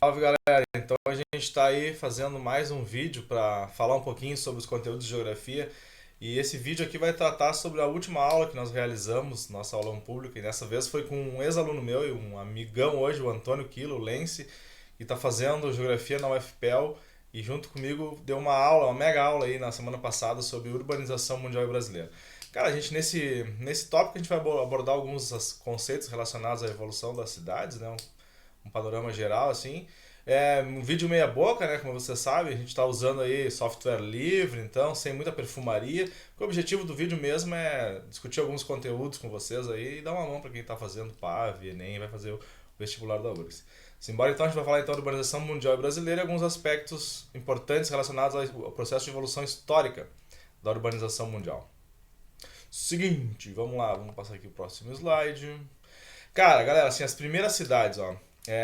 Salve galera, então a gente está aí fazendo mais um vídeo para falar um pouquinho sobre os conteúdos de geografia e esse vídeo aqui vai tratar sobre a última aula que nós realizamos, nossa aula pública, e dessa vez foi com um ex-aluno meu e um amigão hoje, o Antônio Quilo, Lense, que está fazendo geografia na UFPEL e junto comigo deu uma aula, uma mega aula aí na semana passada sobre urbanização mundial e brasileira. Cara, a gente nesse tópico a gente vai abordar alguns conceitos relacionados à evolução das cidades, né? Um panorama geral, assim. É um vídeo meia boca, né? Como você sabe, a gente está usando aí software livre, então, sem muita perfumaria. O objetivo do vídeo mesmo é discutir alguns conteúdos com vocês aí e dar uma mão para quem está fazendo PAV, Enem, vai fazer o vestibular da URGS. Simbora então, a gente vai falar então da urbanização mundial e brasileira e alguns aspectos importantes relacionados ao processo de evolução histórica da urbanização mundial. Seguinte, vamos lá, vamos passar aqui o próximo slide. Cara, galera, assim, as primeiras cidades, ó.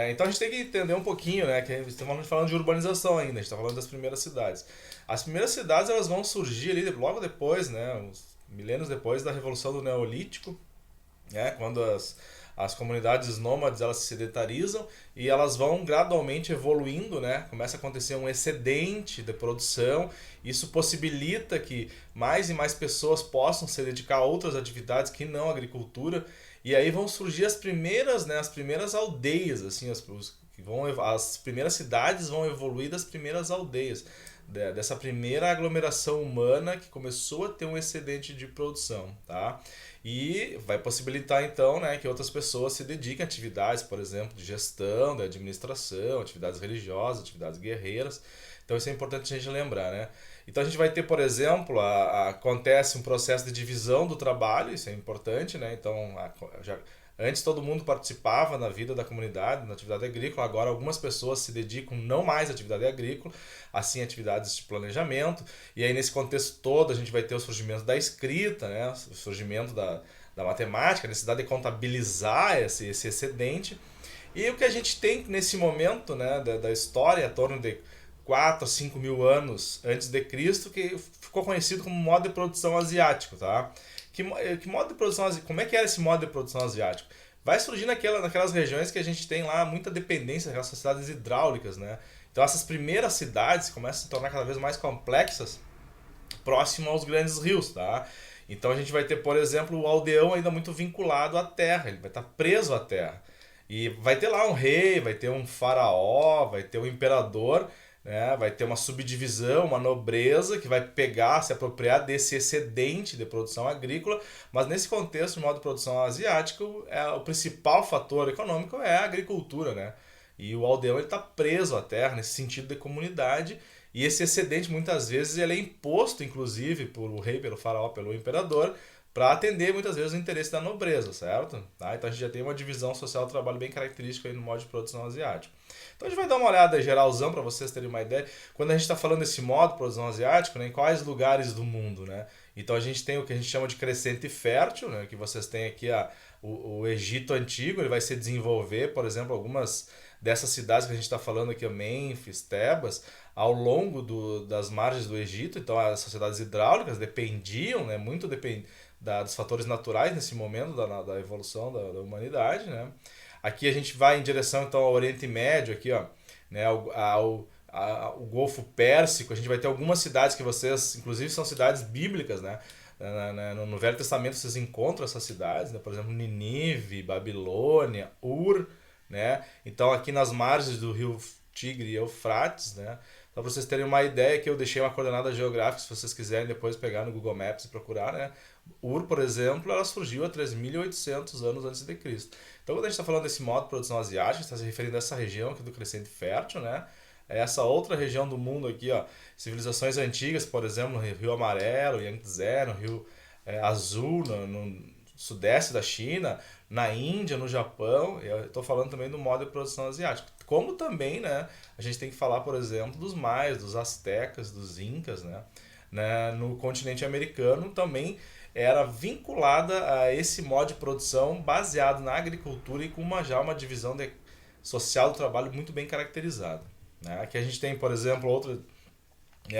Então a gente tem que entender um pouquinho, né? Que a gente está falando de urbanização ainda, a gente está falando das primeiras cidades. As primeiras cidades elas vão surgir ali logo depois, né? Uns milênios depois da Revolução do Neolítico, né? Quando as comunidades nômades elas se sedentarizam e elas vão gradualmente evoluindo, né? Começa a acontecer um excedente de produção, isso possibilita que mais e mais pessoas possam se dedicar a outras atividades que não a agricultura, e aí vão surgir as primeiras, né, as primeiras aldeias, assim, as primeiras cidades vão evoluir das primeiras aldeias, dessa primeira aglomeração humana que começou a ter um excedente de produção, tá? E vai possibilitar então, né, que outras pessoas se dediquem a atividades, por exemplo, de gestão, de administração, atividades religiosas, atividades guerreiras. Então isso é importante a gente lembrar, né? Então a gente vai ter, por exemplo, acontece um processo de divisão do trabalho, isso é importante, né? Então antes todo mundo participava na vida da comunidade, na atividade agrícola, agora algumas pessoas se dedicam não mais à atividade agrícola, assim atividades de planejamento, e aí nesse contexto todo a gente vai ter o surgimento da escrita, né? O surgimento da matemática, a necessidade de contabilizar esse excedente, e o que a gente tem nesse momento, né, da história, em torno de 4 a 5 mil anos antes de Cristo, que ficou conhecido como modo de produção asiático, tá? Que modo de produção asiático? Como é que era esse modo de produção asiático? Vai surgir naquelas regiões que a gente tem lá muita dependência daquelas sociedades hidráulicas, né? Então essas primeiras cidades começam a se tornar cada vez mais complexas próximo aos grandes rios, tá? Então a gente vai ter, por exemplo, o aldeão ainda muito vinculado à terra, ele vai estar preso à terra. E vai ter lá um rei, vai ter um faraó, vai ter um imperador, né? Vai ter uma subdivisão, uma nobreza que vai pegar, se apropriar desse excedente de produção agrícola, mas nesse contexto, o modo de produção asiático, o principal fator econômico é a agricultura, né? E o aldeão está preso à terra, nesse sentido de comunidade, e esse excedente muitas vezes ele é imposto, inclusive, pelo rei, pelo faraó, pelo imperador, para atender muitas vezes o interesse da nobreza, certo? Tá? Então a gente já tem uma divisão social do trabalho bem característica aí no modo de produção asiático. Então a gente vai dar uma olhada geralzão para vocês terem uma ideia. Quando a gente está falando desse modo de produção asiático, né, em quais lugares do mundo, né? Então a gente tem o que a gente chama de crescente fértil, né, que vocês têm aqui o Egito Antigo, ele vai se desenvolver, por exemplo, algumas dessas cidades que a gente está falando aqui, Mênfis, Tebas, ao longo das margens do Egito. Então as sociedades hidráulicas dependiam, né, muito dos fatores naturais nesse momento da evolução da humanidade, né? Aqui a gente vai em direção então ao Oriente Médio, aqui, ó, né, o Golfo Pérsico. A gente vai ter algumas cidades que vocês, inclusive são cidades bíblicas, né? No Velho Testamento vocês encontram essas cidades, né? Por exemplo, Ninive, Babilônia, Ur, né? Então aqui nas margens do rio Tigre e Eufrates, né? Só para vocês terem uma ideia, que eu deixei uma coordenada geográfica, se vocês quiserem depois pegar no Google Maps e procurar, né? Ur, por exemplo, ela surgiu há 3.800 anos antes de Cristo. Então, quando a gente está falando desse modo de produção asiática, está se referindo a essa região aqui do Crescente Fértil, né? É essa outra região do mundo aqui, ó, civilizações antigas, por exemplo, no Rio Amarelo, Yangtze, no Rio Azul, no sudeste da China, na Índia, no Japão. Eu estou falando também do modo de produção asiático. Como também, né, a gente tem que falar, por exemplo, dos maias, dos astecas, dos incas, né, no continente americano também era vinculada a esse modo de produção baseado na agricultura e com já uma divisão social do trabalho muito bem caracterizada. Né? Aqui a gente tem, por exemplo,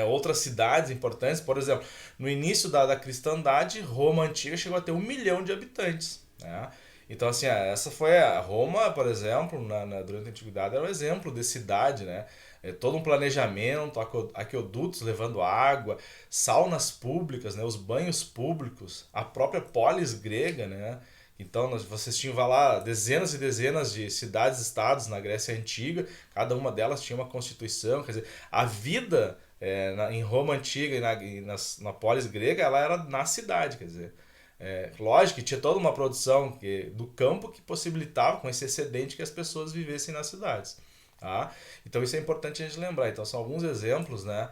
outras cidades importantes. Por exemplo, no início da cristandade, Roma antiga chegou a ter 1 milhão de habitantes. Né? Então, assim, essa foi a Roma, por exemplo, durante a Antiguidade, era um exemplo de cidade, né? Todo um planejamento, aquedutos levando água, saunas públicas, né? Os banhos públicos, a própria polis grega, né? Então, vocês tinham, vai lá, dezenas e dezenas de cidades-estados na Grécia Antiga, cada uma delas tinha uma constituição, quer dizer, a vida em Roma Antiga na polis grega, ela era na cidade, quer dizer. Lógico que tinha toda uma produção do campo que possibilitava com esse excedente que as pessoas vivessem nas cidades. Tá? Então isso é importante a gente lembrar. Então são alguns exemplos, né,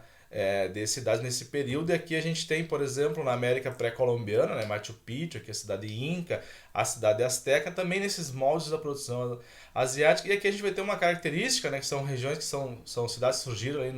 de cidades nesse período. E aqui a gente tem, por exemplo, na América pré-colombiana, né, Machu Picchu, aqui a cidade Inca, a cidade Azteca, também nesses moldes da produção asiática. E aqui a gente vai ter uma característica, né, que são regiões que são cidades que surgiram ali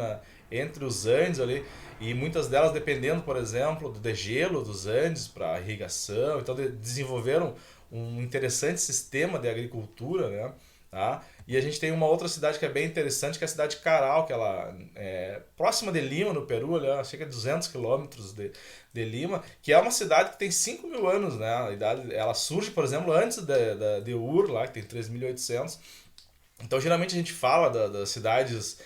entre os Andes ali, e muitas delas dependendo, por exemplo, do degelo dos Andes para irrigação. Então desenvolveram um interessante sistema de agricultura, né? Tá? E a gente tem uma outra cidade que é bem interessante, que é a cidade de Caral, que ela é próxima de Lima, no Peru, ali, chega a 200 quilômetros de Lima, que é uma cidade que tem 5 mil anos, né? A idade, ela surge, por exemplo, antes de Ur, lá, que tem 3.800. Então, geralmente a gente fala das cidades,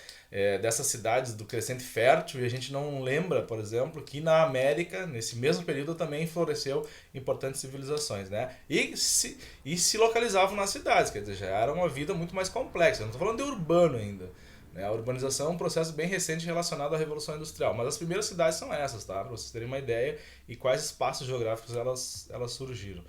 dessas cidades do Crescente Fértil, e a gente não lembra, por exemplo, que na América, nesse mesmo período, também floresceu importantes civilizações, né? E se localizavam nas cidades, quer dizer, já era uma vida muito mais complexa. Eu não estou falando de urbano ainda. Né? A urbanização é um processo bem recente relacionado à Revolução Industrial, mas as primeiras cidades são essas, tá? Para vocês terem uma ideia e quais espaços geográficos elas surgiram.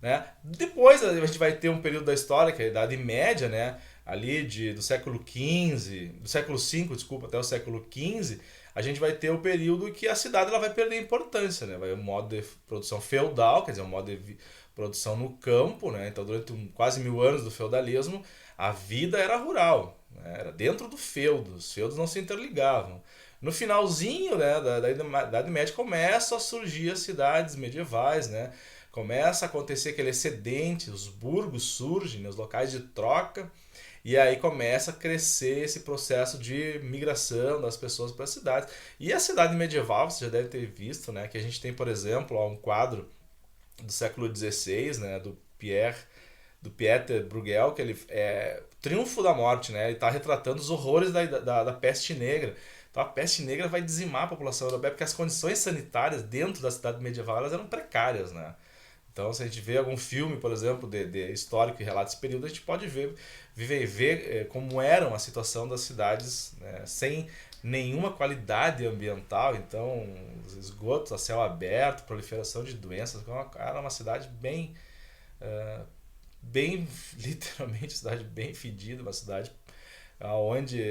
Né? Depois a gente vai ter um período da história, que é a Idade Média, né? Ali do século XV, do século V, desculpa, até o século XV, a gente vai ter o período que a cidade ela vai perder importância, né? Vai um modo de produção feudal, quer dizer, um modo de produção no campo, né? Então, durante quase 1.000 anos do feudalismo, a vida era rural, né? Era dentro do feudo, os feudos não se interligavam. No finalzinho, né, da Idade Média começam a surgir as cidades medievais, né? Começa a acontecer aquele excedente, os burgos surgem, né, os locais de troca, e aí começa a crescer esse processo de migração das pessoas para as cidades. E a cidade medieval, você já deve ter visto, né, que a gente tem, por exemplo, um quadro do século XVI, né, do Pieter Bruegel, que ele é Triunfo da Morte, né? Ele está retratando os horrores da peste negra. Então a peste negra vai dizimar a população europeia porque as condições sanitárias dentro da cidade medieval elas eram precárias, né? Então, se a gente vê algum filme, por exemplo, de histórico que relata esse período, a gente pode ver como eram a situação das cidades, né, sem nenhuma qualidade ambiental. Então, os esgotos a céu aberto, proliferação de doenças. Era uma cidade bem literalmente, cidade bem fedida, uma cidade onde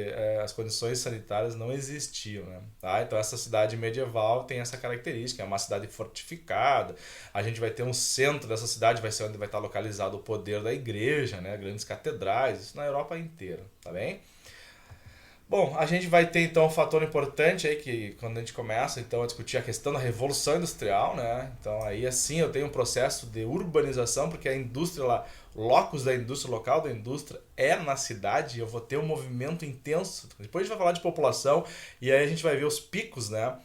as condições sanitárias não existiam, né? Tá? Então essa cidade medieval tem essa característica, é uma cidade fortificada. A gente vai ter um centro dessa cidade, vai ser onde vai estar localizado o poder da igreja, né? Grandes catedrais, isso na Europa inteira, tá bem? Bom, a gente vai ter então um fator importante aí que quando a gente começa então a discutir a questão da revolução industrial, né? Então aí assim eu tenho um processo de urbanização porque a indústria lá, o locus da indústria, o local da indústria é na cidade e eu vou ter um movimento intenso. Depois a gente vai falar de população e aí a gente vai ver os picos, né?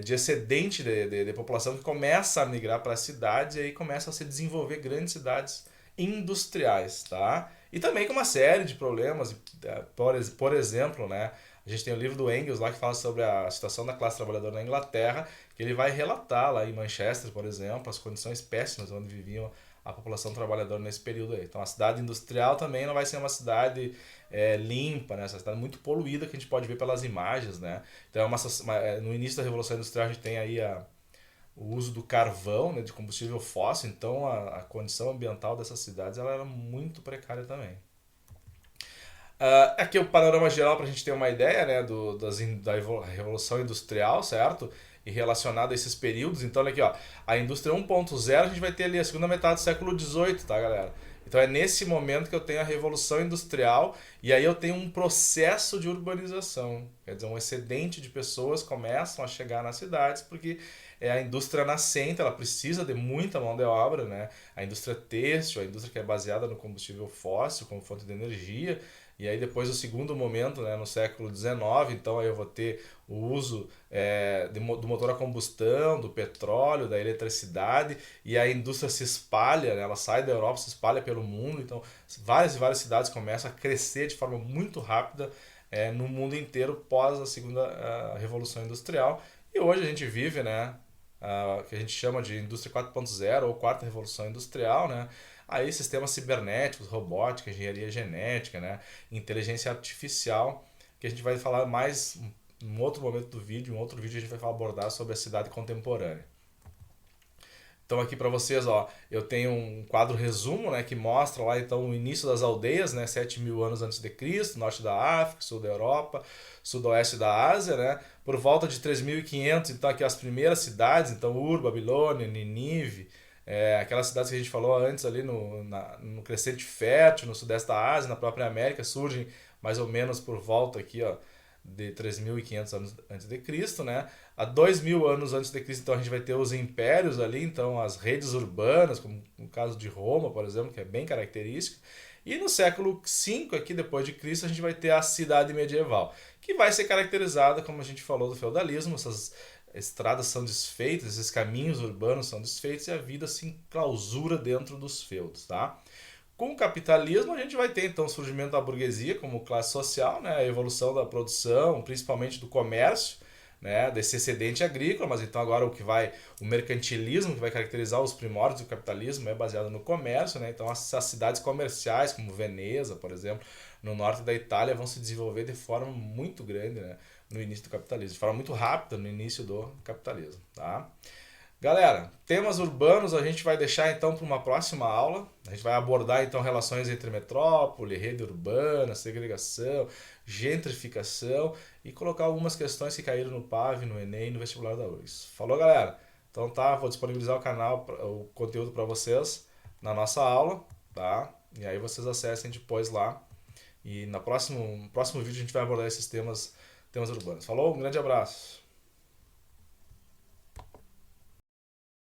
De excedente de população que começa a migrar para as cidades e aí começa a se desenvolver grandes cidades industriais, tá? E também com uma série de problemas, por exemplo, né, a gente tem o livro do Engels lá que fala sobre a situação da classe trabalhadora na Inglaterra, que ele vai relatar lá em Manchester, por exemplo, as condições péssimas onde viviam a população trabalhadora nesse período aí. Então a cidade industrial também não vai ser uma cidade limpa, né? Essa cidade muito poluída que a gente pode ver pelas imagens, né? Então no início da Revolução Industrial a gente tem aí o uso do carvão, né, de combustível fóssil, então a condição ambiental dessas cidades ela era muito precária também. Aqui é o panorama geral para a gente ter uma ideia, né, da Revolução Industrial, certo? E relacionado a esses períodos. Então, olha aqui, ó, a indústria 1.0 a gente vai ter ali a segunda metade do século XVIII, tá, galera? Então é nesse momento que eu tenho a Revolução Industrial e aí eu tenho um processo de urbanização. Quer dizer, um excedente de pessoas começam a chegar nas cidades porque é a indústria nascente, ela precisa de muita mão de obra, né? A indústria têxtil, a indústria que é baseada no combustível fóssil como fonte de energia, E aí depois o segundo momento, né, no século XIX, então aí eu vou ter o uso do motor a combustão, do petróleo, da eletricidade, e a indústria se espalha, né, ela sai da Europa, se espalha pelo mundo, então várias e várias cidades começam a crescer de forma muito rápida no mundo inteiro pós a segunda revolução industrial. E hoje a gente vive, né, que a gente chama de indústria 4.0 ou quarta revolução industrial, né? Aí sistemas cibernéticos, robótica, engenharia genética, né? Inteligência artificial, que a gente vai falar mais em outro momento do vídeo, em outro vídeo a gente vai abordar sobre a cidade contemporânea. Então aqui para vocês, ó, eu tenho um quadro resumo, né, que mostra lá então o início das aldeias, né, 7.000 anos antes de Cristo, norte da África, sul da Europa, sudoeste da Ásia, né, por volta de 3.500, então aqui as primeiras cidades, então Ur, Babilônia, Nínive, aquelas cidades que a gente falou antes ali no Crescente Fértil, no sudeste da Ásia, na própria América, surgem mais ou menos por volta aqui, ó, de 3.500 anos antes de Cristo, né? Há 2.000 anos antes de Cristo, então a gente vai ter os impérios ali, então as redes urbanas, como no caso de Roma, por exemplo, que é bem característica. E no século V, aqui depois de Cristo, a gente vai ter a cidade medieval, que vai ser caracterizada, como a gente falou, do feudalismo. Essas estradas são desfeitas, esses caminhos urbanos são desfeitos e a vida se enclausura dentro dos feudos, tá? Com o capitalismo, a gente vai ter então o surgimento da burguesia como classe social, né, a evolução da produção, principalmente do comércio, né, desse excedente agrícola, mas então agora o mercantilismo que vai caracterizar os primórdios do capitalismo é baseado no comércio, né, então as cidades comerciais como Veneza, por exemplo, no norte da Itália vão se desenvolver de forma muito grande, né, no início do capitalismo, de forma muito rápida no início do capitalismo, tá? Galera, temas urbanos a gente vai deixar então para uma próxima aula. A gente vai abordar então relações entre metrópole, rede urbana, segregação, gentrificação e colocar algumas questões que caíram no PAV, no Enem e no vestibular da URGS. Falou, galera? Então tá, vou disponibilizar o canal, o conteúdo para vocês na nossa aula, tá? E aí vocês acessem depois lá. E no próximo vídeo a gente vai abordar esses temas urbanos. Falou? Um grande abraço.